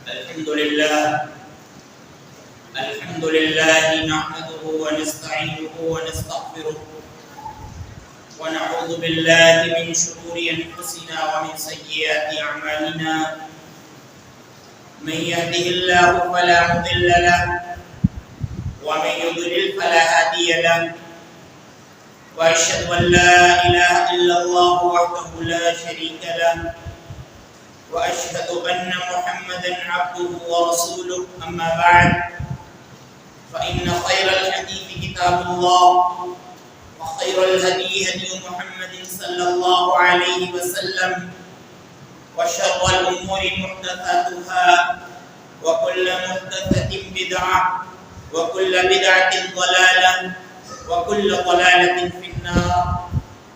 الحمد لله نحمده ونستعينه ونستغفره ونعوذ بالله من شرور أنفسنا ومن سيئات أعمالنا من يهده الله فلا مضل له ومن يضلل فلا هادي له وأشهد أن لا إله إلا الله وحده لا شريك له وأشهد أن محمدًا عبده ورسوله أما بعد فإن خير الحديث كتاب الله وخير الهدي هدي محمد صلى الله عليه وسلم وشر الأمور محدثاتها وكل محدثة بدعة وكل بدعة ضلالة وكل ضلالة في النار.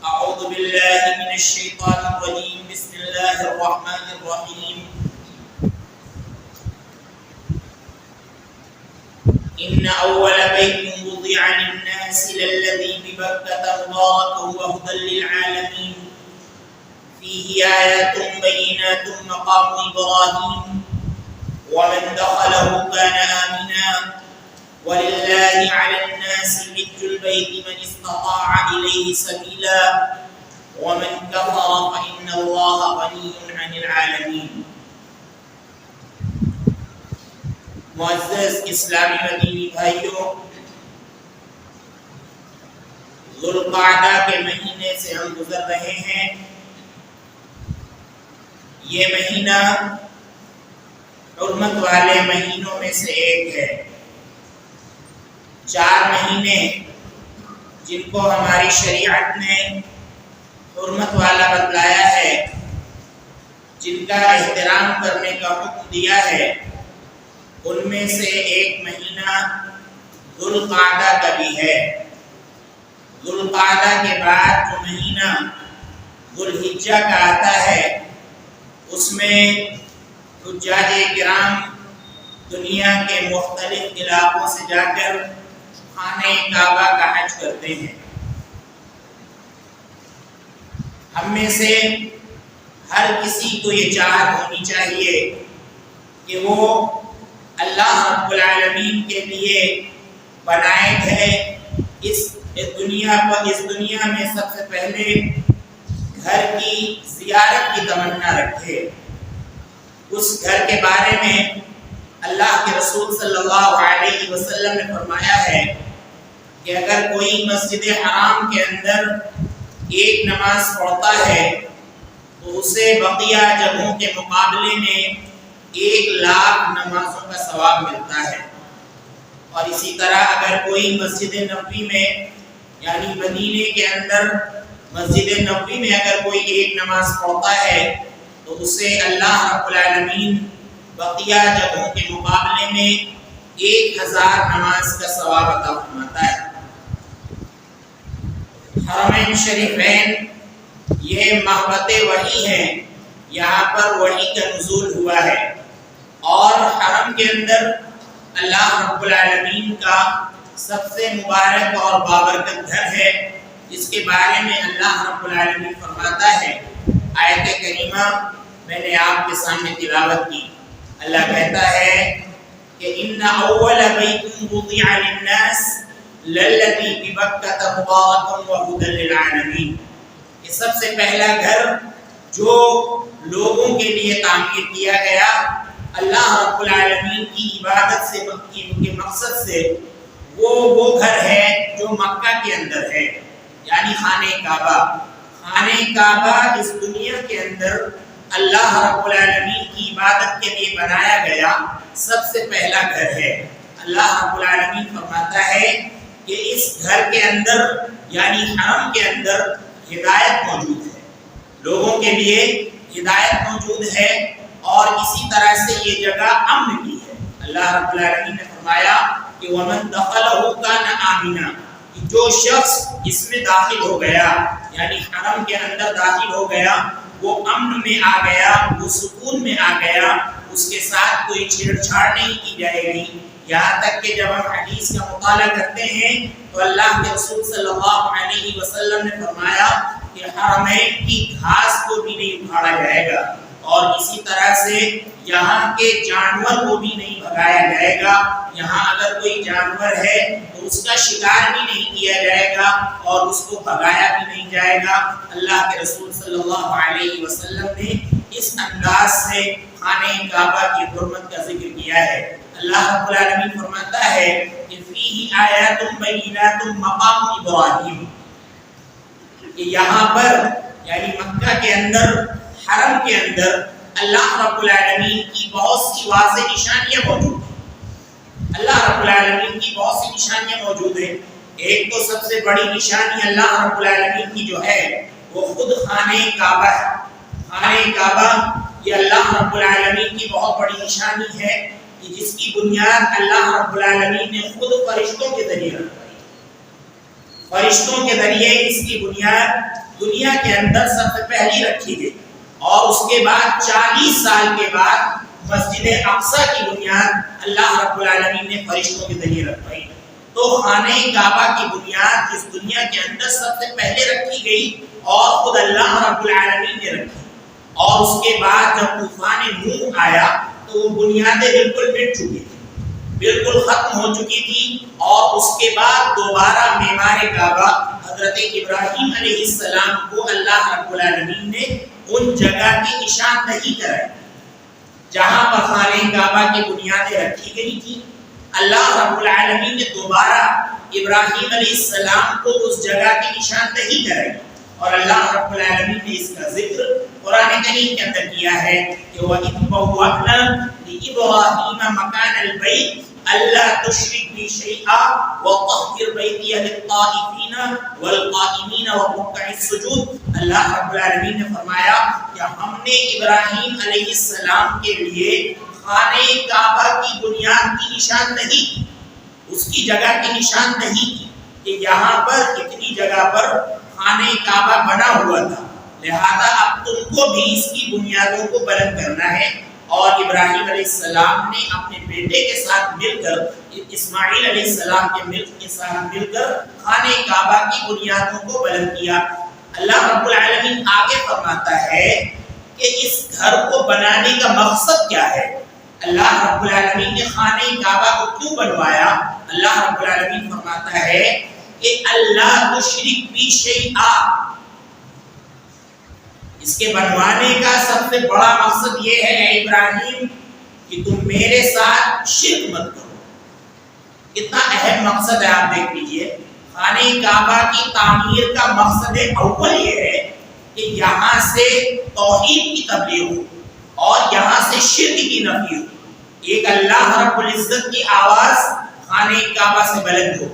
أعوذ بالله من الشيطان الرجيم. بسم الله الرحمن الرحيم. إن أول بيت وضع للناس للذي ببكة مباركا وهدى للعالمين فيه آيات بينات مقام إبراهيم ومن دخله كان آمنا ولله على الناس حج البيت من استطاع إليه سبيلا ومن كفر فإن الله غني عن العالمين. معزز اسلامی مدینی بھائیوں، ذوالقعدہ کے مہینے سے ہم گزر رہے ہیں. یہ مہینہ حرمت والے مہینوں میں سے ایک ہے. 4 مہینے جن کو ہماری شریعت نے حرمت والا بتلایا ہے، جن کا احترام کرنے کا حکم دیا ہے، ان میں سے ایک مہینہ ذوالقعدہ کا بھی ہے. ذوالقعدہ کے بعد جو مہینہ ذوالحجہ کا آتا ہے، اس میں حجاج کرام دنیا کے مختلف علاقوں سے جا کر خانہ کعبہ کا حج کرتے ہیں. ہم میں سے ہر کسی کو یہ چاہت ہونی چاہیے کہ وہ اللہ رب العالمین کے لیے بنائے گئے اس دنیا میں سب سے پہلے گھر کی زیارت کی تمنا رکھے. اس گھر کے بارے میں اللہ کے رسول صلی اللہ علیہ وسلم نے فرمایا ہے کہ اگر کوئی مسجد حرام کے اندر ایک نماز پڑھتا ہے تو اسے بقیہ جگہوں کے مقابلے میں 1,00,000 نمازوں کا ثواب ملتا ہے. اور اسی طرح اگر کوئی مسجد نبوی میں یعنی مدینے کے اندر مسجد نبوی میں اگر کوئی ایک نماز پڑھتا ہے تو اسے اللہ رب العالمین بقیہ جگہوں کے مقابلے میں 1,000 نماز کا ثواب عطا فرماتا ہے. حرمین شریفین یہ محبت وحی ہیں، یہاں پر وحی کا نزول ہوا ہے، اور حرم کے اندر اللہ رب العالمین کا سب سے مبارک اور بابرکت گھر ہے، جس کے بارے میں اللہ رب العالمین فرماتا ہے. آیت کریمہ میں نے آپ کے سامنے تلاوت کی. اللہ کہتا ہے کہ ان اول بیت وضع للناس للذی ببکۃ مبارکا وہدی للعالمین. یہ سب سے پہلا گھر جو لوگوں کے لیے تعمیر کیا گیا اللہ رب العالمین کی عبادت سے کے مقصد سے، وہ گھر ہے جو مکہ کے اندر ہے، یعنی خانہ کعبہ. خانہ کعبہ اس دنیا کے اندر اللہ رب العالمین کی عبادت کے لیے بنایا گیا سب سے پہلا گھر ہے. اللہ رب العالمین فرماتا ہے کہ اس گھر کے اندر یعنی حرم کے اندر ہدایت موجود ہے، لوگوں کے لیے ہدایت موجود ہے، اور اسی طرح سے یہ جگہ امن کی ہے. اللہ رب العالمین نے فرمایا کہ وَمَن دَخَلَهُ كَانَ آمِنًا، کہ جو شخص اس میں داخل ہو گیا یعنی حرم کے اندر داخل ہو گیا، وہ امن میں آ گیا، وہ سکون میں آ گیا، اس کے ساتھ کوئی چھیڑ چھاڑ نہیں کی جائے گی. یہاں تک کہ جب ہم حدیث کا مطالعہ کرتے ہیں تو اللہ کے رسول صلی اللہ علیہ وسلم نے فرمایا کہ حرمین کی گھاس کو بھی نہیں اکھاڑا جائے گا، اور اسی طرح سے یہاں کے جانور کو بھی نہیں بھگایا جائے گا. یہاں اگر کوئی جانور ہے تو اس کا شکار بھی نہیں کیا جائے گا اور اس کو بھگایا بھی نہیں جائے گا. اللہ کے رسول صلی اللہ علیہ وسلم نے اس انداز سے خانہ کعبہ کی حرمت کا ذکر کیا ہے. اللہ رب العالمین فرماتا ہے کہ فیہ آیات بینات مقام ابراہیم، کہ یہاں پر یعنی مکہ کے اندر، حرم کے اندر اللہ رب العالمین کی بہت سی واضح نشانیاں موجود ہیں. اللہ رب العالمین کی بہت سی نشانیاں موجود ہیں. ایک تو سب سے بڑی نشانی اللہ رب العالمین کی جو ہے وہ خود خانہ کعبہ ہے. خانہ کعبہ یہ اللہ رب العالمین کی بہت بڑی نشانی ہے کہ جس کی بنیاد اللہ رب العالمین نے خود فرشتوں کے ذریعے رکھی. فرشتوں کے ذریعے اس کی بنیاد دنیا کے اندر سب سے پہلی رکھی گئی اور اس کے بعد 40 سال کے بعد مسجد اقصی کی بنیاد اللہ رب العالمین نے فرشتوں کے ذریعے رکھی. تو خانہ کعبہ کی بنیاد اس دنیا کے اندر سب سے پہلے رکھی گئی اور خود اللہ رب العالمین نے رکھی. اور اس کے بعد جب طوفان نوح آیا تو وہ بنیادیں بالکل مٹ چکی تھی، بالکل ختم ہو چکی تھی. اور اس کے بعد دوبارہ معمار کعبہ حضرت ابراہیم علیہ السلام کو اللہ رب العالمین نے ان جگہ کی نشاندہی کرائی جہاں پر خانہ کعبہ کی بنیادیں رکھی گئی تھی. اللہ رب العالمین نے دوبارہ ابراہیم علیہ السلام کو اس جگہ کی نشاندہی کرائی اور اللہ رب العالمین نے اس کا ذکر قرآن کریم کے اندر کیا ہے کہ وَإِذْ بَوَّأْنَا لِإِبْرَاهِيمَ مَكَانَ الْبَيْتِ أَلَّا تُشْرِكْ بِي شَيْئًا وَطَهِّرْ بَيْتِيَ لِلطَّائِفِينَ وَالْقَائِمِينَ وَرُكَّعِ السُّجُودِ. اللہ رب العالمین نے فرمایا کہ ہم نے ابراہیم علیہ السلام کے لیے خانہ کعبہ کی بنیاد کی نشاندہی کی، اس کی جگہ کی نشاندہی کی کہ یہاں پر اتنی جگہ پر خانہ کعبہ بنا ہوا تھا، لہذا اب تم کو بھی اس کی بنیادوں کو بلند کرنا ہے. اور ابراہیم علیہ السلام نے اپنے بیٹے کے ساتھ مل کر، اسماعیل علیہ السلام کے ساتھ مل کر خانہ کعبہ کی بنیادوں کو بلند کیا. اللہ رب العالمین آگے فرماتا ہے کہ اس گھر کو بنانے کا مقصد کیا ہے. اللہ رب العالمین نے خانہ کعبہ کو کیوں بنوایا؟ اللہ رب العالمین فرماتا ہے کہ اللہ تشرک بی شیئا، اس کے بنوانے کا سب سے بڑا مقصد یہ ہے اے ابراہیم کہ تم میرے ساتھ شرک مت کرو. کتنا اہم مقصد ہے، آپ دیکھ لیجئے. خانہ کعبہ کی تعمیر کا مقصد اول یہ ہے کہ یہاں سے توحید کی تبلیغ ہو اور یہاں سے شرک کی نفی ہو. ایک اللہ رب العزت کی آواز خانہ کعبہ سے بلند ہو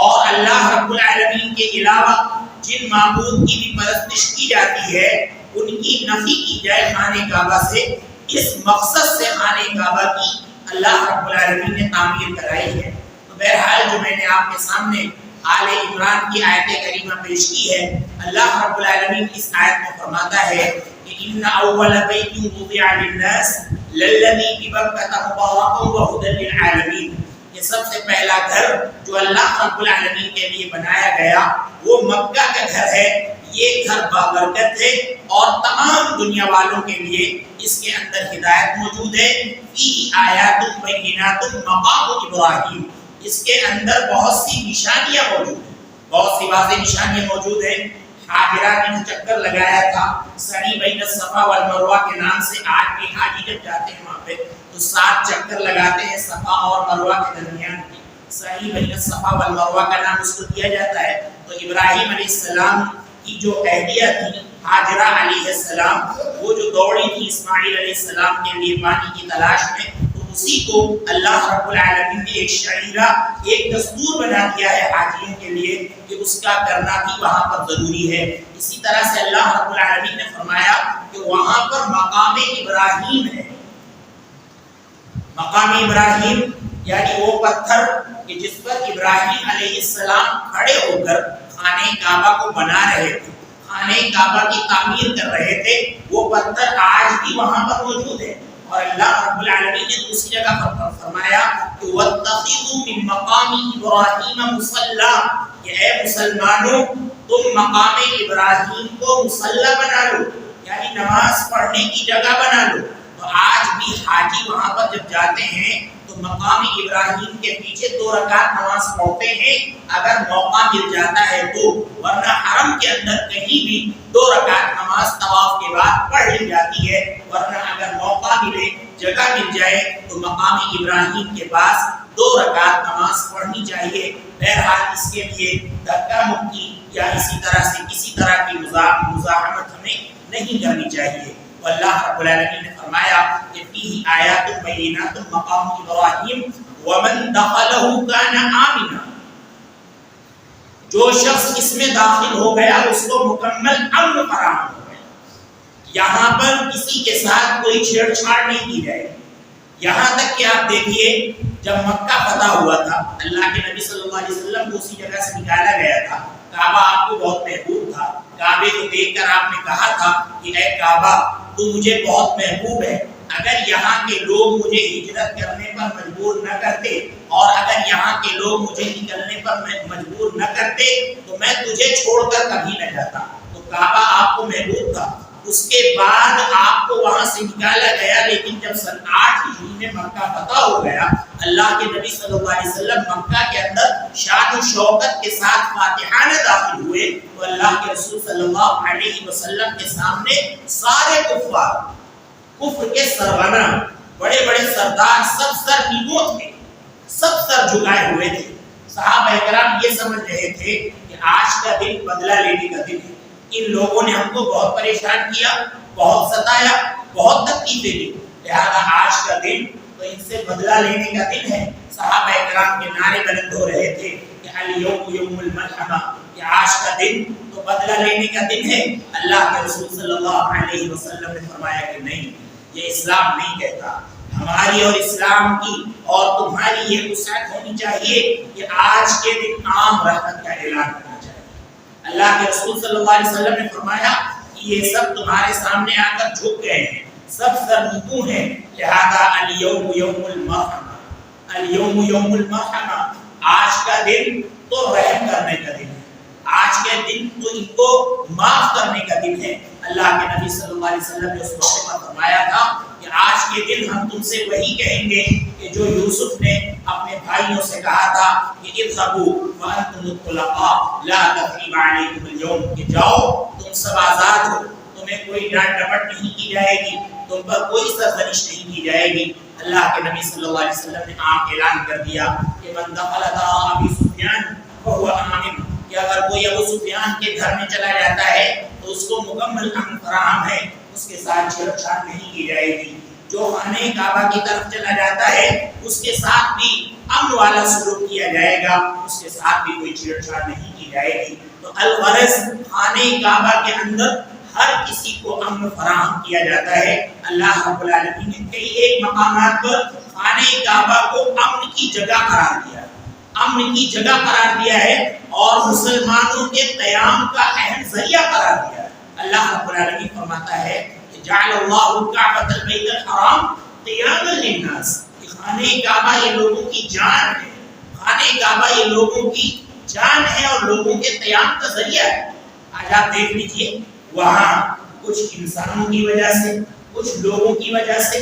اور اللہ رب العالمین کے علاوہ جن معبود کی بھی پرستش کی جاتی ہے ان کی نفی کی جائے خانہ کعبہ سے. اس مقصد سے خانہ کعبہ کی اللہ رب العالمین نے تعمیر کرائی ہے. تو بہرحال جو میں نے آپ کے سامنے آل عمران کی آیت کریمہ پیش کی ہے، اللہ رب العالمین اس آیت میں فرماتا ہے کہ ان اول بیت وضع للناس للذی ببکۃ مبارک وہدی للعالمین. یہ سب سے پہلا گھر جو اللہ رب العالمین کے لیے بنایا گیا وہ مکہ کا گھر ہے. یہ گھر بابرکت ہے اور تمام دنیا والوں کے لیے اس کے اندر ہدایت موجود ہے. فیہ آیات بینات مقام ابراہیم، اس کے اندر بہت سی نشانیاں موجود ہیں، بہت سی واضح نشانیاں موجود ہیں. حاجرہ نے چکر لگایا تھا سعی بین الصفا والمروہ کے نام سے. آج بھی حاجی جب جاتے ہیں وہاں پہ تو 7 چکر لگاتے ہیں صفا اور مروہ کے درمیان کی. سعی بین الصفا والمروہ کا نام اس کو دیا جاتا ہے. تو ابراہیم علیہ السلام کی جو اہلیہ تھی حاجرہ علیہ السلام، وہ جو دوڑی تھی اسماعیل علیہ السلام کے لیے پانی کی تلاش میں، تو اسی کو اللہ رب العالمین نے ایک شعیرہ، ایک دستور بنا دیا ہے حاجیوں کے لیے کہ اس کا کرنا بھی وہاں پر ضروری ہے. اسی طرح سے اللہ رب العالمین نے فرمایا کہ وہاں پر مقام ابراہیم ہے. مقام ابراہیم یعنی وہ پتھر کہ جس پر ابراہیم علیہ السلام کھڑے ہو کر خانہ کعبہ کو بنا رہے تھے، خانہ کعبہ کی تعمیر کر رہے تھے، وہ پتھر آج بھی وہاں پر موجود ہے. اور اللہ رب العالمین نے دوسری جگہ پر فرمایا کہ وَاتَّخِذُوا مِن مَّقَامِ إِبْرَاهِيمَ مُصَلًّى، کہ اے مسلمانوں تم مقام ابراہیم کو مصلی بنا لو. یعنی نماز پڑھنے کی جگہ بنا لو۔ تو آج بھی حاجی وہاں پر جب جاتے ہیں تو مقام ابراہیم کے پیچھے 2 رکعت نماز پڑھتے ہیں اگر موقع مل جاتا ہے تو، ورنہ حرم کے اندر کہیں بھی 2 رکعت نماز طواف کے بعد پڑھ لی جاتی ہے، ورنہ اگر موقع ملے، جگہ مل جائے تو مقام ابراہیم کے پاس 2 رکعت نماز پڑھنی چاہیے۔ بہرحال اس کے لیے دھکا مکی یا اسی طرح سے کسی طرح کی مزاحمت ہمیں نہیں کرنی چاہیے۔ اللہ رب العالمین نے فرمایا کہ فیہ آیات بینات مقام ابراہیم ومن دخلہ کان آمنا، جو شخص اس میں داخل ہو گیا اس کو مکمل امن فراہم ہو گیا۔ یہاں پر کسی کے ساتھ کوئی چھیڑ چھاڑ نہیں کی جائے گی، یہاں تک کہ آپ دیکھیے جب مکہ فتح ہوا تھا اللہ کے نبی صلی اللہ علیہ وسلم کو اسی جگہ سے نکالا گیا تھا، کعبہ آپ کو بہت محبوب تھا، کعبے کو دیکھ کر آپ نے کہا تھا کہ اے کعبہ تو مجھے بہت محبوب ہے، اگر یہاں کے لوگ مجھے ہجرت کرنے پر مجبور نہ کرتے اور اگر یہاں کے لوگ مجھے نکلنے پر مجبور نہ کرتے تو میں تجھے چھوڑ کر کبھی نہ جاتا۔ تو کعبہ آپ کو محبوب تھا، اس کے بعد آپ کو وہاں سے نکالا گیا، لیکن جب سن 8 ہجری میں مکہ فتح ہو گیا، اللہ کے نبی صلی اللہ علیہ وسلم مکہ کے اندر شان و شوکت کے ساتھ فاتحانہ داخل ہوئے تو اللہ کے رسول صلی اللہ علیہ وسلم کے سامنے سارے کفار، کفر کے سرغنہ، بڑے بڑے سردار سب سر نگوت تھے، سب سر جھکائے ہوئے تھے۔ صحابہ کرام یہ سمجھ رہے تھے کہ آج کا دن بدلہ لینے کا دن ہے، ان لوگوں نے ہم کو بہت پریشان کیا، بہت ستایا، بہت تکلیفیں دی، لہذا آج کا دن تو ان سے بدلہ لینے کا دن ہے۔ صحابہ کرام کے نعرے بلند ہو رہے تھے کہ الیوم یوم الملحمہ، کہ آج کا دن تو بدلہ لینے کا دن ہے۔ اللہ کے رسول صلی اللہ علیہ وسلم نے فرمایا کہ نہیں، یہ اسلام نہیں کہتا، ہماری اور اسلام کی اور تمہاری یہ وسعت ہونی چاہیے کہ آج کے دن عام رحمت کا اعلان کرنا چاہیے۔ اللہ کے رسول صلی اللہ علیہ وسلم نے فرمایا کہ یہ سب تمہارے سامنے آ کر جھک گئے ہیں، سب سرنگو ہیں، لہذا الیوم یوم المرحمہ، الیوم یوم المرحمہ، آج کا دن تو رحم کرنے کا دن ہے، آج کے دن تو ان کو معاف کرنے کا دن ہے۔ اللہ کے نبی صلی اللہ علیہ وسلم نے اس موقع پر فرمایا تھا کہ آج کے دن ہم تم سے وہی کہیں گے کہ جو یوسف نے اپنے بھائیوں سے کہا تھا کہ اذهبوا وانتم الطلقاء لا تثريب عليكم اليوم، کہ جاؤ تم سب آزاد ہو، تمہیں کوئی ڈانٹ ڈپٹ نہیں کی جائے گی، تم پر کوئی سرزنش نہیں کی جائے گی۔ اللہ کے نبی صلی اللہ علیہ وسلم نے عام اعلان کر دیا کہ من دخل دار ابی سفیان فهو آمن، کہ اگر کوئی ابو سفیان کے گھر میں چلا جاتا ہے تو اس کو مکمل امن فراہم ہے، اس کے ساتھ چھیڑ چھاڑ نہیں کی جائے گی۔ جو خانہ کعبہ کی طرف چلا جاتا ہے اس کے ساتھ بھی امن والا سلوک کیا جائے گا، اس کے ساتھ بھی کوئی چھیڑ چھاڑ نہیں کی جائے گی۔ تو الغرض خانہ کعبہ کے اندر ہر کسی کو امن فراہم کیا جاتا ہے۔ اللہ رب العالمین نے کئی ایک مقامات پر خانہ کعبہ کو امن کی جگہ قرار دیا ہے، امن کی جگہ قرار دیا ہے اور مسلمانوں کے قیام کا اہم ذریعہ قرار دیا ہے۔ اللہ رب العالمین فرماتا ہے کہ جعل اللہ الکعبۃ البیت الحرام قیاما للناس، کہ خانہ کعبہ یہ لوگوں کی جان ہے، خانہ کعبہ یہ لوگوں کی جان ہے اور لوگوں کے قیام کا ذریعہ ہے۔ آج آپ دیکھ لیجئے وہاں کچھ انسانوں کی وجہ سے، کچھ لوگوں کی وجہ سے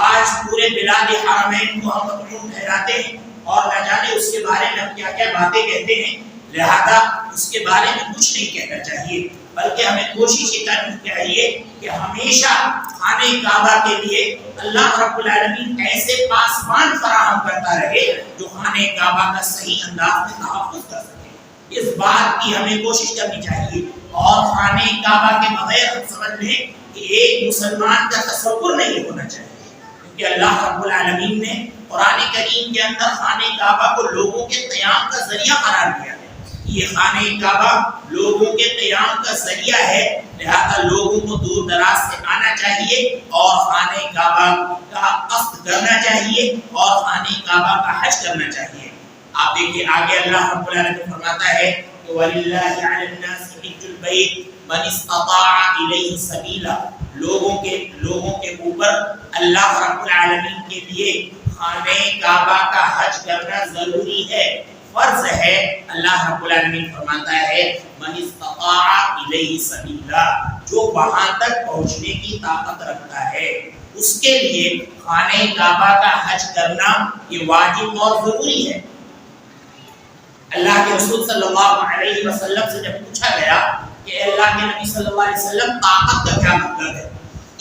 آج پورے بلاد حرمین کو ہم ممنوع ٹھہراتے ہیں اور نہ جانے اس کے بارے میں ہم کیا کیا باتیں کہتے ہیں، لہذا اس کے بارے میں کچھ نہیں کہنا چاہیے، بلکہ ہمیں کوشش یہ کرنی چاہیے کہ ہمیشہ خانہ کعبہ کے لیے اللہ رب العالمین ایسے پاسبان فراہم کرتا رہے جو خانہ کعبہ کا صحیح انداز میں تحفظ کر سکے، اس بات کی ہمیں کوشش کرنی چاہیے۔ اور خانہ کعبہ کے بغیر ہم سمجھ لیں کہ ایک مسلمان کا تصور نہیں ہونا چاہیے، کیونکہ اللہ رب العالمین نے قرآن کریم کے اندر خانہ کعبہ کو لوگوں کے قیام کا ذریعہ قرار دیا ہے۔ یہ خانہ کعبہ لوگوں کے قیام کا ذریعہ ہے، لہذا لوگوں کو دور دراز سے آنا چاہیے اور خانہ کعبہ کا قصد کرنا چاہیے اور خانہ کعبہ کا حج کرنا چاہیے۔ آپ دیکھیے آگے اللہ رب العالمین فرماتا ہے کہ وَلِلَّهِ عَلَى النَّاسِ حِجُّ الْبَيْتِ مَنِ اسْتَطَاعَ إِلَيْهِ سَبِيلًا، لوگوں کے اوپر اللہ رب العالمین کے لیے خانہ کعبہ کا حج کرنا ضروری ہے۔ فرض ہے، اللہ رب العالمین فرماتا ہے من استطاع الیہ سبیلا، جو وہاں تک پہنچنے کی طاقت رکھتا ہے اس کے لیے خانہ کعبہ کا حج کرنا یہ واجب اور ضروری ہے۔ اللہ کے رسول صلی اللہ علیہ وسلم سے جب پوچھا گیا کہ اللہ کے نبی صلی اللہ علیہ وسلم طاقت کا کیا مطلب ہے،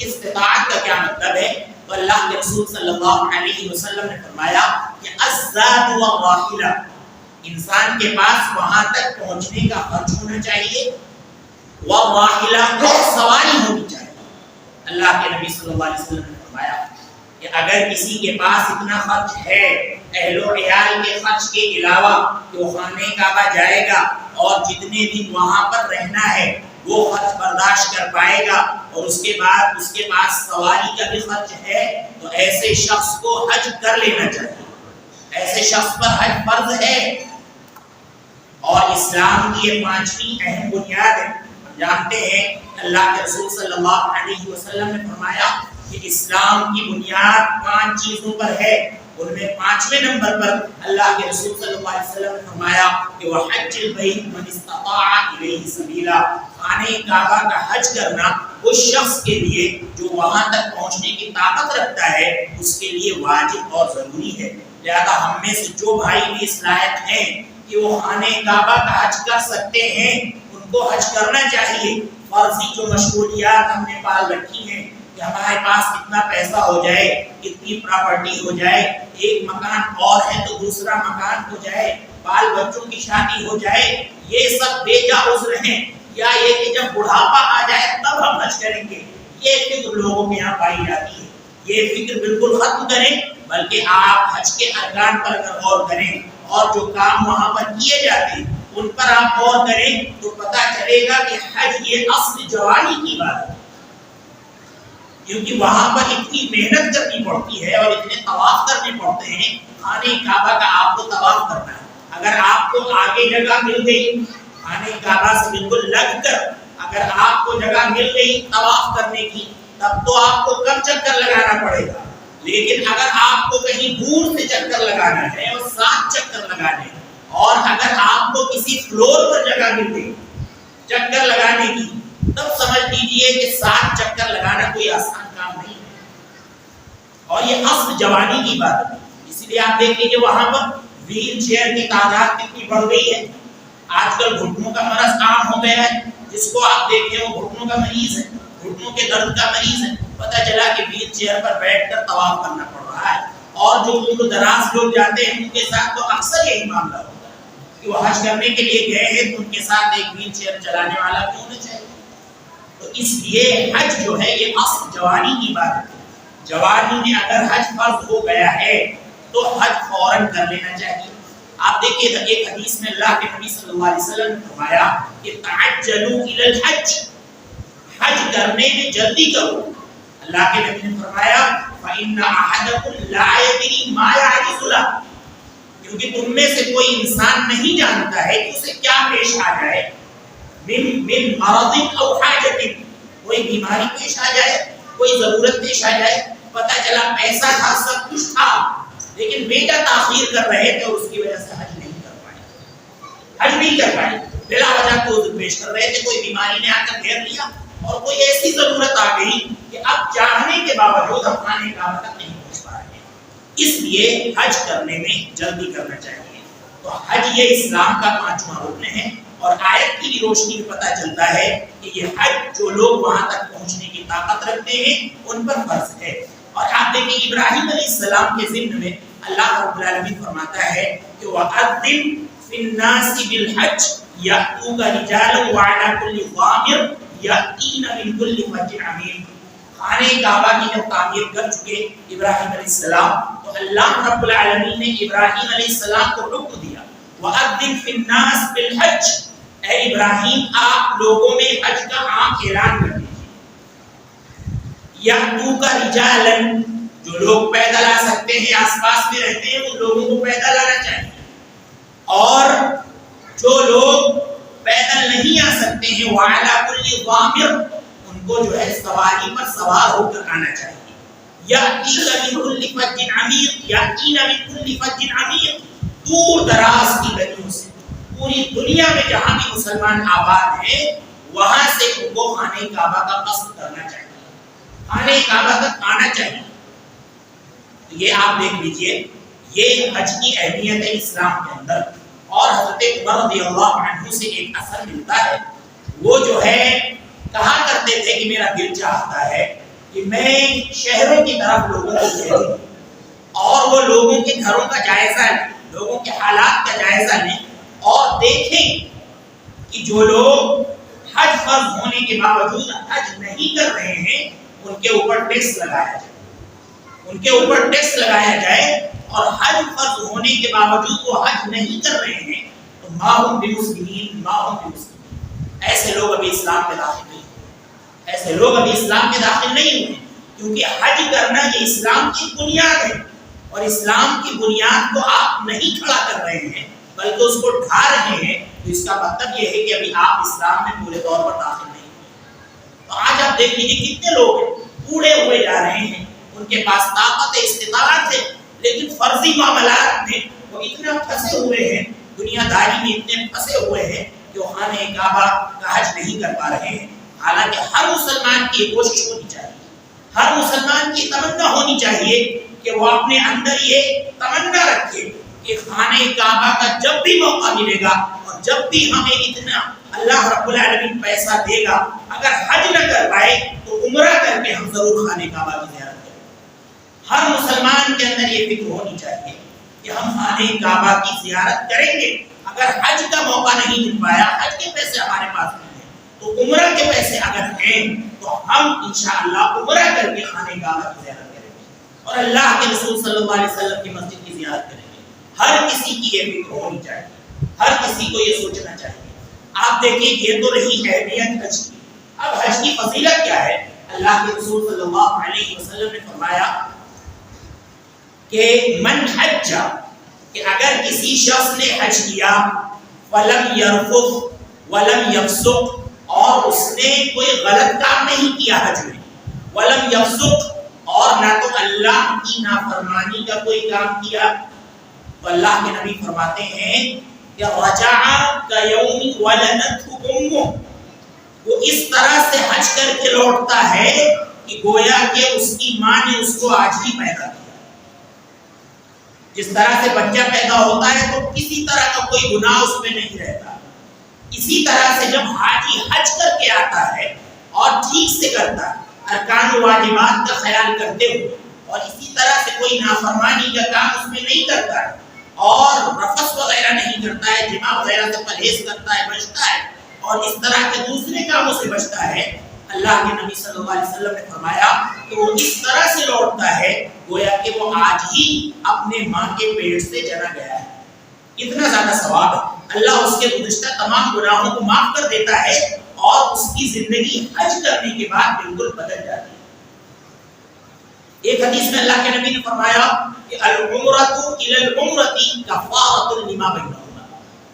استطاعت کا کیا مطلب ہے، تو اللہ کے رسول صلی اللہ علیہ وسلم نے فرمایا کہ الزاد والراحلہ، انسان کے پاس وہاں تک پہنچنے کا خرچ ہونا چاہیے، والراحلہ اور سواری ہونی چاہیے۔ اللہ کے نبی صلی اللہ علیہ وسلم نے فرمایا کہ اگر کسی کے پاس اتنا خرچ ہے اہل و عیال کے خرچ کے علاوہ کہ وہ خانہ کعبہ جائے گا اور جتنے دن وہاں پر رہنا ہے وہ خرچ برداشت کر پائے گا، اور اس کے بعد اس کے پاس سواری کا بھی خرچ ہے، تو ایسے شخص کو حج کر لینا چاہیے، ایسے شخص پر حج فرض ہے۔ اور اسلام کی یہ پانچویں اہم بنیاد ہے۔ ہم جانتے ہیں اللہ کے رسول صلی اللہ علیہ وسلم نے فرمایا کہ اسلام کی بنیاد 5 چیزوں پر ہے، ان میں 5ویں نمبر پر اللہ کے رسول صلی اللہ علیہ وسلم نے فرمایا کہ وہ حج البیت من استطاع الیہ سبیلا، خانہ کعبہ کا حج کرنا اس شخص کے لیے جو وہاں تک پہنچنے کی طاقت رکھتا ہے اس کے لیے واجب اور ضروری ہے۔ لہذا ہم میں سے جو بھائی بھی اس لائق ہیں کہ وہ خانہ کعبہ کا حج کر سکتے ہیں ان کو حج کرنا چاہیے۔ فرضی جو مشغولیات ہم نے پال رکھی ہیں کہ ہمارے پاس کتنا پیسہ ہو جائے، کتنی پراپرٹی ہو جائے، ایک مکان اور ہے تو دوسرا مکان ہو جائے، بال بچوں کی شادی ہو جائے، یہ سب بے جا عذر ہیں، یا یہ کہ جب بڑھاپا آ جائے تب ہم حج کریں گے، یہ فکر لوگوں کے یہاں پائی جاتی ہے۔ یہ فکر بالکل ختم کریں، بلکہ آپ حج کے ارکان پر اگر غور کریں اور جو کام وہاں پر کیے جاتے ہیں ان پر آپ غور کریں تو پتہ چلے گا کہ حج یہ اصل جوانی کی بات ہے، کیونکہ وہاں پر اتنی محنت کرنی پڑتی ہے اور اتنے طواف کرنے پڑتے ہیں۔ خانہ کعبہ کا آپ کو طواف کرنا ہے، اگر آپ کو آگے جگہ مل گئی خانہ کعبہ سے بالکل لگ کر، اگر آپ کو جگہ مل گئی طواف کرنے کی تب تو آپ کو کم چکر لگانا پڑے گا، لیکن اگر آپ کو کہیں دور سے چکر لگانا ہے اور 7 چکر لگانے ہیں، اور اگر آپ کو کسی فلور پر جگہ مل گئی چکر لگانے کی تب سمجھ لیجئے کہ 7 چکر لگانا کوئی آسان کام نہیں ہے، اور یہ اصل جوانی کی بات ہے۔ اسی لیے آپ دیکھ لیجئے وہاں پر ویل چیئر کی تعداد کتنی بڑھ گئی ہے۔ آج کل گھٹنوں کا مرض عام ہو گیا ہے، جس کو آپ دیکھیں وہ گھٹنوں کا مریض ہے، گھٹنوں کے درد کا مریض ہے، پتہ چلا کہ ویل چیئر پر بیٹھ کر طواف کرنا پڑ رہا ہے۔ اور جو عمر دراز لوگ جاتے ہیں ان کے ساتھ تو اکثر یہی معاملہ ہوتا ہے کہ وہ حج کرنے کے لیے گئے ہیں تو ان کے ساتھ ایک ویل چیئر چلانے والا بھی ہونا چاہیے۔ تو اس لیے حج جو ہے یہ اصل جوانی کی بات ہے۔ جوانی میں اگر حج فرض ہو گیا ہے تو حج فوراً کر لینا چاہیے۔ آپ دیکھیں ایک حدیث میں اللہ کے نبی صلی اللہ علیہ وسلم نے فرمایا کہ تعجلوا الی الحج، حج کرنے میں جلدی کرو۔ اللہ کے نبی نے فرمایا فإن أحدكم لا يدري ما يحدث له، کیونکہ تم میں سے کوئی انسان نہیں جانتا ہے کہ اسے کیا پیش آ جائے، من مرض او حاجت، کوئی بیماری پیش آ جائے، کوئی ضرورت پیش آ جائے۔ پتہ چلا پیسہ تھا، سب کچھ تھا، لیکن بیٹا تاخیر کر رہے تھے اور اس کی وجہ سے حج نہیں کر پائے، حج نہیں کر پائے، بلا وجہ کو عذر پیش کر رہے تھے، کوئی بیماری نے آ کر گھیر لیا اور کوئی ایسی ضرورت آ گئی کہ اب چاہنے کے باوجود ہم خانہ کعبہ تک نہیں پہنچ پا رہے ہیں۔ اس لیے حج کرنے میں جلدی کرنا چاہیے۔ تو حج یہ اسلام کا 5واں رکن ہے، اور آیت کی روشنی میں پتہ چلتا ہے کہ یہ حج جو لوگ وہاں تک پہنچنے کی طاقت رکھتے ہیں ان پر فرض ہے۔ اور آپ دیکھیں ابراہیم علیہ السلام کے ضمن میں اللہ رب العالمین فرماتا ہے کہ وَأَذِّن فِي النَّاسِ بِالْحَجِّ يَأْتُوكَ رِجَالًا وَعَلَىٰ كُلِّ ضَامِرٍ يَأْتِينَ مِن كُلِّ فَجٍّ عَمِيقٍ۔ خانہ کعبہ کی جب تعمیر کر چکے ابراہیم علیہ السلام تو اللہ رب العالمین نے ابراہیم علیہ السلام کو حکم دیا وَأَذِّن فِي النَّاسِ بِالْحَجِّ، اے ابراہیم آپ لوگوں میں حج کا عام اعلان کر دیجیے۔ یأتوک رجالا، جو لوگ پیدل آ سکتے ہیں آس پاس میں رہتے ہیں ان لوگوں کو پیدل آنا چاہیے، اور جو لوگ پیدل نہیں آ سکتے ہیں وعلی کل ضامر، ان کو جو ہے سواری پر سوار ہو کر آنا چاہیے۔ یأتیک من کل فج عمیق، یأتینا من کل فج عمیق، دور دراز کی گلیوں سے پوری دنیا میں جہاں بھی مسلمان آباد ہیں وہاں سے ان کو خانہ کعبہ کا قصد کرنا چاہیے، خانہ کعبہ تک آنا چاہیے۔ یہ آپ دیکھ لیجئے، یہ حج کی اہمیت ہے اسلام کے اندر۔ اور حضرت عمر رضی اللہ عنہ سے ایک اثر ملتا ہے، وہ جو ہے کہا کرتے تھے کہ میرا دل چاہتا ہے کہ میں شہروں کی طرف لوگوں کو بھیجوں اور وہ لوگوں کے گھروں کا جائزہ لیں، لوگوں کے حالات کا جائزہ لیں اور دیکھیں کہ جو لوگ حج فرض ہونے کے باوجود حج نہیں کر رہے ہیں ان کے اوپر ٹیکس لگایا جائے، ان کے اوپر ٹیکس لگایا جائے، اور حج فرض ہونے کے باوجود وہ حج نہیں کر رہے ہیں تو ماہم بمسلمین ماہم بمسلمین، ایسے لوگ ابھی اسلام میں داخل نہیں ہوئے، ایسے لوگ ابھی اسلام میں داخل نہیں ہوئے، کیونکہ حج کرنا یہ اسلام کی بنیاد ہے، اور اسلام کی بنیاد کو آپ نہیں کھڑا کر رہے ہیں بلکہ اس کو ڈھا رہے ہیں، تو اس کا مطلب یہ ہے کہ ابھی آپ اسلام میں پورے طور پر داخل نہیں ہوئے۔ تو آج آپ دیکھ لیجیے کتنے لوگ بوڑھے ہوئے جا رہے ہیں، ان کے پاس طاقت استطاعت ہے، لیکن فرضی معاملات میں وہ اتنا پھنسے ہوئے ہیں، دنیا داری میں اتنے پھنسے ہوئے ہیں کہ وہ خانہ کعبہ کا حج نہیں کر پا رہے ہیں۔ حالانکہ ہر مسلمان کی کوشش ہونی چاہیے، ہر مسلمان کی تمنا ہونی چاہیے کہ وہ اپنے اندر یہ تمنا رکھے کہ خانہ کعبہ کا جب بھی موقع ملے گا اور جب بھی ہمیں اتنا اللہ رب العالمین پیسہ دے گا، اگر حج نہ کر پائے تو عمرہ کر کے ہم ضرور خانہ کعبہ کی زیارت کریں۔ ہر مسلمان کے اندر یہ فکر ہونی چاہیے کہ ہم خانہ کعبہ کی زیارت کریں گے۔ اگر حج کا موقع نہیں مل پایا، حج کے پیسے ہمارے پاس نہیں ہیں، تو عمرہ کے پیسے اگر ہیں تو ہم انشاءاللہ عمرہ کر کے خانہ کعبہ کی زیارت کریں گے اور اللہ کے رسول صلی اللہ علیہ وسلم کی مسجد کی زیارت کریں گے۔ ہر کسی کی یہ فکر ہونی چاہیے، ہر کسی کو یہ سوچنا چاہیے۔ آپ دیکھیں یہ تو رہی اہمیت حج کی، اب حج کی فضیلت کیا ہے؟ اللہ کے رسول صلی اللہ علیہ وسلم نے فرمایا کہ من حج، کہ اگر کسی شخص نے حج کیا، فلم یرفث ولم یفسق، اور اس نے کوئی غلط کام نہیں کیا حج میں، ولم یفسق، اور نہ تو اللہ کی نافرمانی کا کوئی کام کیا، تو اللہ کے نبی فرماتے ہیں کہ رجع کیوم ولدتہ امہ، وہ اس طرح سے حج کر کے لوٹتا ہے کہ گویا کہ اس کی ماں نے اس کو آج ہی پیدا کیا۔ جس طرح سے بچہ پیدا ہوتا ہے تو کسی طرح کا کوئی گناہ اس میں نہیں رہتا، اسی طرح سے جب حاجی حج کر کے آتا ہے اور ٹھیک سے کرتا ہے، ارکان و واجبات کا خیال کرتے ہوئے، اور اسی طرح سے کوئی نافرمانی کا کام اس میں نہیں کرتا ہے اور رفث وغیرہ نہیں کرتا ہے، جماع وغیرہ سے پرہیز کرتا ہے، بچتا ہے، اور اس طرح کے دوسرے کاموں سے بچتا ہے، اللہ کے نبی صلی اللہ علیہ وسلم نے فرمایا کہ وہ اس طرح سے لوٹتا ہے گویا کہ وہ آج ہی اپنے ماں کے پیٹ سے جنا گیا ہے۔ اتنا زیادہ ثواب ہے، اللہ اس کے گزشتہ تمام گناہوں کو معاف کر دیتا ہے اور اس کی زندگی حج کرنے کے بعد بالکل بدل جاتی ہے۔ ایک حدیث میں اللہ کے نبی نے فرمایا کہ العمرۃ الی العمرۃ کفارۃ لما بینہما،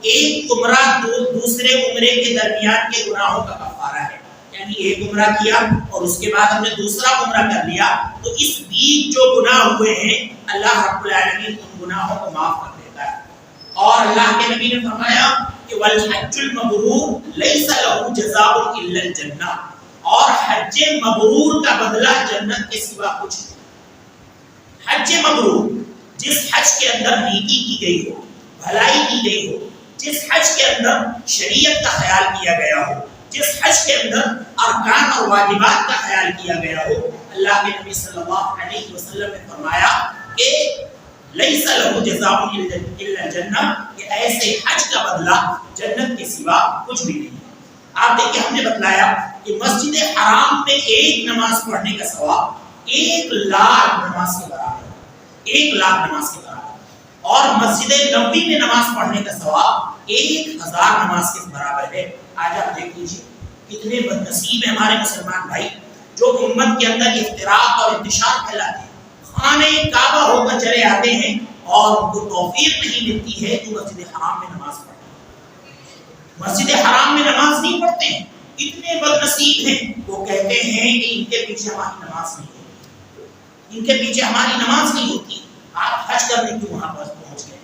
ایک عمرہ دوسرے عمرے کے درمیان کے گناہوں کا کفارہ ہے، یعنی ایک عمرہ کیا اور اس کے بعد ہم نے دوسرا عمرہ کر لیا تو اس بیچ جو گناہ ہوئے ہیں اللہ رب العالمین ان گناہوں کو معاف کر دیتا ہے۔ اور اللہ کے نبی نے فرمایا کہ والحج المبرور لیس له جزاء الا الجنہ، اور حج مبرور کا بدلہ جنت کے سوا کچھ نہیں۔ حج مبرور، جس حج کے اندر نیکی کی گئی ہو، بھلائی کی گئی ہو، جس حج کے اندر شریعت کا خیال کیا گیا ہو، جس حج کے اندر ارکان اور واجبات کا خیال کیا گیا ہو، اللہ کے نبی صلی اللہ علیہ وسلم نے فرمایا کہ لیس له جزاء الا الجنہ، کہ ایسے حج کا بدلہ جنت کے سوا کچھ بھی نہیں۔ آپ دیکھیں ہم نے بتلایا کہ مسجد حرام میں ایک نماز پڑھنے کا ثواب 1,00,000 نماز کے برابر ہے، 1,00,000 نماز کے برابر، اور مسجد نبوی میں نماز پڑھنے کا ثواب 1,000 نماز کے برابر ہے۔ آج آپ دیکھ لیجیے کتنے بد نصیب ہیں ہمارے مسلمان بھائی جو امت کے اندر افتراق اور انتشار پھیلاتے ہیں، خانہ کعبہ ہو کر چلے آتے ہیں اور ان کو توفیق نہیں ملتی ہے کہ مسجد حرام میں نماز پڑھیں، مسجد حرام میں نماز نہیں پڑھتے ہیں۔ اتنے بد نصیب ہیں وہ کہتے ہیں کہ ان کے پیچھے ہماری نماز نہیں ہوتی، ان کے پیچھے ہماری نماز نہیں ہوتی۔ آپ حج کرنے کیوں وہاں پر پہنچ گئے؟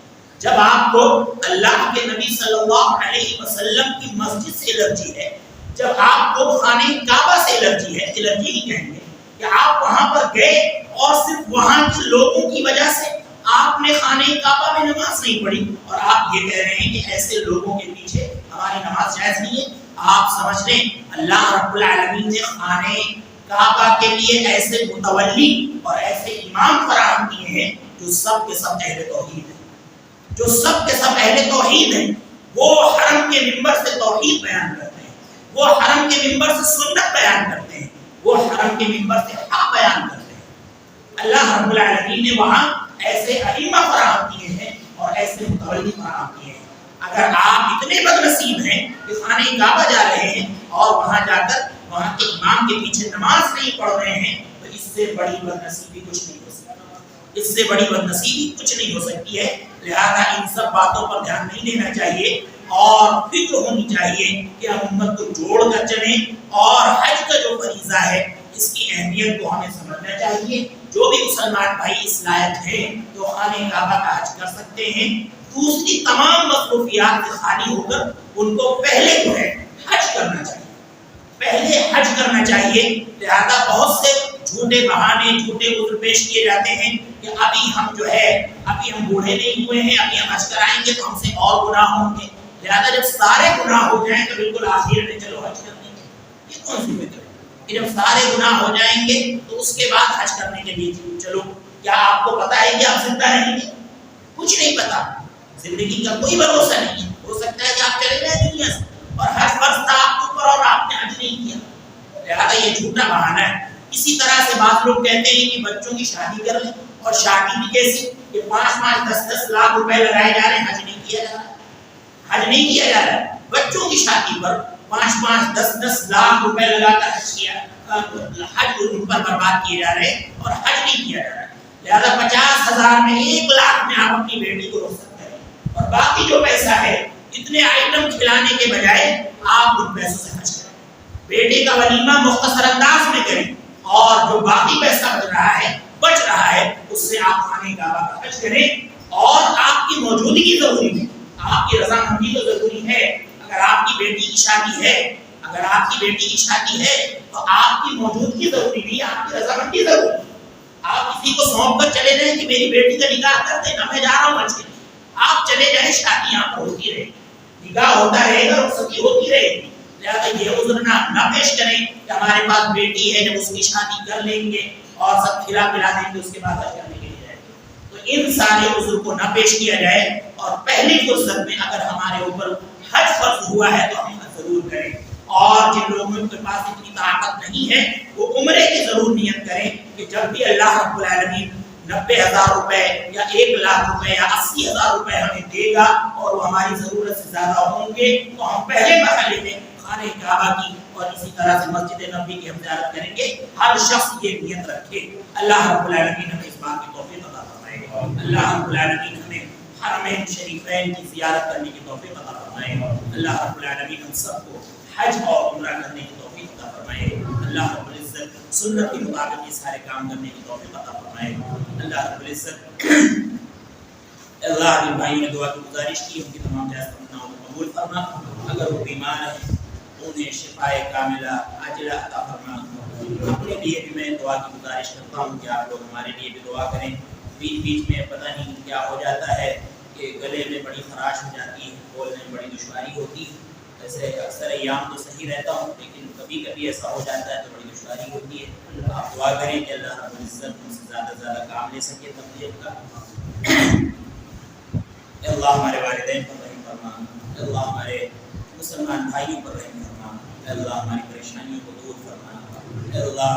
جب آپ کو اللہ کے نبی صلی اللہ علیہ وسلم کی مسجد سے الرجی ہے، جب آپ کو خانہ کعبہ سے الرجی ہے، الرجی ہی کہیں گے کہ آپ وہاں پر گئے اور صرف وہاں کے لوگوں کی وجہ سے آپ نے خانہ کعبہ میں نماز نہیں پڑھی، اور آپ یہ کہہ رہے ہیں کہ ایسے لوگوں کے پیچھے ہماری نماز جائز نہیں ہے. آپ سمجھ لیں اللہ رب العالمین نے خانہ کعبہ کے لیے ایسے متولی اور ایسے امام فراہم کیے ہیں جو سب کے سب اہل توحید ہیں، جو سب کے سب اہل توحید ہیں. وہ حرم کے منبر سے توحید بیان کرتے ہیں، وہ حرم کے منبر سے سنت بیان کرتے ہیں، وہ حرم کے منبر سے حق بیان کرتے ہیں. اللہ رب العالمین نے وہاں ایسے ائمہ فراہم کیے ہیں اور ایسے متولی فراہم کیے ہیں. اگر آپ اتنے بد نصیب ہیں کہ خانہ کعبہ جا رہے ہیں اور وہاں جا کر وہاں کے امام کے پیچھے نماز نہیں پڑھ رہے ہیں تو اس سے بڑی بد نصیبی کچھ نہیں ہو سکتی، اس سے بڑی بد نصیبی کچھ نہیں ہو سکتی ہے. لہذا ان سب باتوں پر دھیان نہیں دینا چاہیے اور فکر ہونی چاہیے کہ ہم امت کو جوڑ کر چلیں، اور حج کا جو فریضہ ہے اس کی اہمیت کو ہمیں سمجھنا چاہیے. جو بھی مسلمان بھائی اس لائق ہیں تو خانہ کعبہ کا حج کر سکتے ہیں. دوسری تمام مصروفیات سے خالی ہو کر ان کو پہلے جو ہے حج کرنا چاہیے، پہلے حج کرنا چاہیے. لہذا بہت سے جھوٹے بہانے، جھوٹے عذر پیش کیے جاتے ہیں کہ ابھی ہم جو ہے ابھی ہم بوڑھے نہیں ہوئے ہیں، ابھی ہم حج کرائیں گے تو ہم سے اور گناہ ہوں گے. لہذا جب سارے گناہ ہو جائیں تو بالکل آخر میں چلو حج کر لیں گے. یہ کون سی فکر ہے کہ جب سارے گناہ ہو جائیں گے تو اس کے بعد حج کرنے کے لیے چلو؟ کیا آپ کو پتا ہے کہ آپ زندہ رہیں گے؟ کچھ نہیں پتا. زندگی کا کوئی بھروسہ نہیں ہے. ہو سکتا ہے کہ آپ چلے جائیں دنیا سے اور حج فرض تھا آپ کے اوپر اور آپ نے حج نہیں کیا. لہذا یہ جھوٹا بہانہ ہے. اسی طرح سے بعض لوگ کہتے ہیں کہ بچوں کی شادی کر لیں، اور شادی بھی کیسی کہ 5-10 لاکھ روپے لگائے جا رہے ہیں، حج نہیں کیا جا رہا ہے. حج نہیں کیا جا رہا ہے. بچوں کی شادی پر 5-10 لاکھ روپے لگا کر حج ان پر برباد کیے جا رہے ہیں اور حج نہیں کیا جا رہا ہے. لہذا 50,000 میں 1 لاکھ میں آپ اپنی بیٹی کو روک سکتے ہیں، اور باقی جو پیسہ ہے اتنے آئٹم کھلانے کے بجائے آپ ان پیسوں سے حج کریں. بیٹے کا ولیمہ مختصر انداز میں کریں، اور جو باقی پیسہ بچ رہا ہے اس سے آپ خانہ کعبہ کا حج کریں. اور آپ کی موجودگی ضروری ہے، آپ کی رضامندی تو ضروری ہے. اگر آپ کی بیٹی کی شادی ہے، اگر آپ کی بیٹی کی شادی ہے تو آپ کی موجودگی ضروری نہیں، آپ کی رضامندی ضروری ہے. آپ کسی کو سونپ کر چلے جائیں کہ میری بیٹی کا نکاح کر دینا، میں جا رہا ہوں حج کے لیے. آپ چلے جائیں، شادی یہاں پر ہوتی رہے گی، نکاح ہوتا رہے گا، رخصتی ہوتی رہے گی. لہٰذا یہ عذر نہ پیش کریں کہ ہمارے پاس بیٹی ہے، جب اس کی شادی کر لیں گے اور سب کھلا پلا دیں گے اس کے بعد حج کرنے کے لیے جائیں گے. تو ان سارے عذر کو نہ پیش کیا جائے، اور پہلی فرصت میں اگر ہمارے اوپر حج فرض ہوا ہے تو ہم حج ضرور کریں. اور جن لوگوں کے پاس اتنی طاقت نہیں ہے وہ عمرے کی ضرور نیت کریں کہ جب بھی اللہ رب العالمین 90,000 روپے یا 1 لاکھ روپے یا 80,000 روپے ہمیں دے گا اور وہ ہماری ضرورت سے زیادہ ہوں گے تو ہم پہلے مرحلے میں خانہ کعبہ کی اور اسی طرح سے مسجد نبوی کی ہم زیارت کریں گے. ہر شخص یہ نیت رکھے. اللہ رب العالمین ہمیں اس بات کی توفیق عطا فرمائے. اللہ رب العالمین ہمیں حرمین شریفین کی زیارت کرنے کی توفیق عطا فرمائے. اللہ رب العالمین ہم سب کو حج اور عمرہ کرنے کی توفیق عطا فرمائے. اللہ رب العزت سنت کے مطابق یہ سارے کام کرنے کی توفیق عطا فرمائے. اللہ رب العزت اللہ کے بھائیوں نے دعا کی گزارش کی، ان کی تمام جائز تمناؤں کو قبول فرما. اگر وہ بیمار ہیں انہیں شفائے کاملہ عاجلہ عطا فرما. اپنے لیے بھی میں دعا کی گزارش کرتا ہوں کہ آپ لوگ ہمارے لیے بھی دعا کریں. بیچ بیچ میں پتہ نہیں کیا ہو جاتا ہے کہ گلے میں بڑی خراش ہو جاتی ہے، بولنے میں بڑی دشواری ہوتی ہے. ویسے اکثر ایام تو صحیح رہتا ہوں، لیکن کبھی کبھی ایسا ہو جاتا ہے تو بڑی دشواری ہوتی ہے. آپ دعا کریں کہ اللہ رب العزت ہم سے زیادہ سے زیادہ کام لے سکے تبلیغ کا. اللہ ہمارے والدین پر رحم فرما. اللہ ہمارے مسلمان بھائیوں پر رحم فرما. اللہ ہماری پریشانیوں کو دور فرما. اللہ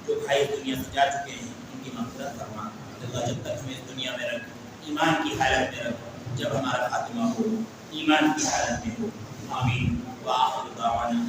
جو بھائی دنیا سے جا چکے ہیں ان کی مغفرت فرما. اللہ جب تک ہمیں اس دنیا میں رکھ، ایمان کی حالت میں رکھ، جب ہمارا خاتمہ ہو ایمان کی حالت میں ہو. آمین. وآخر دعوانا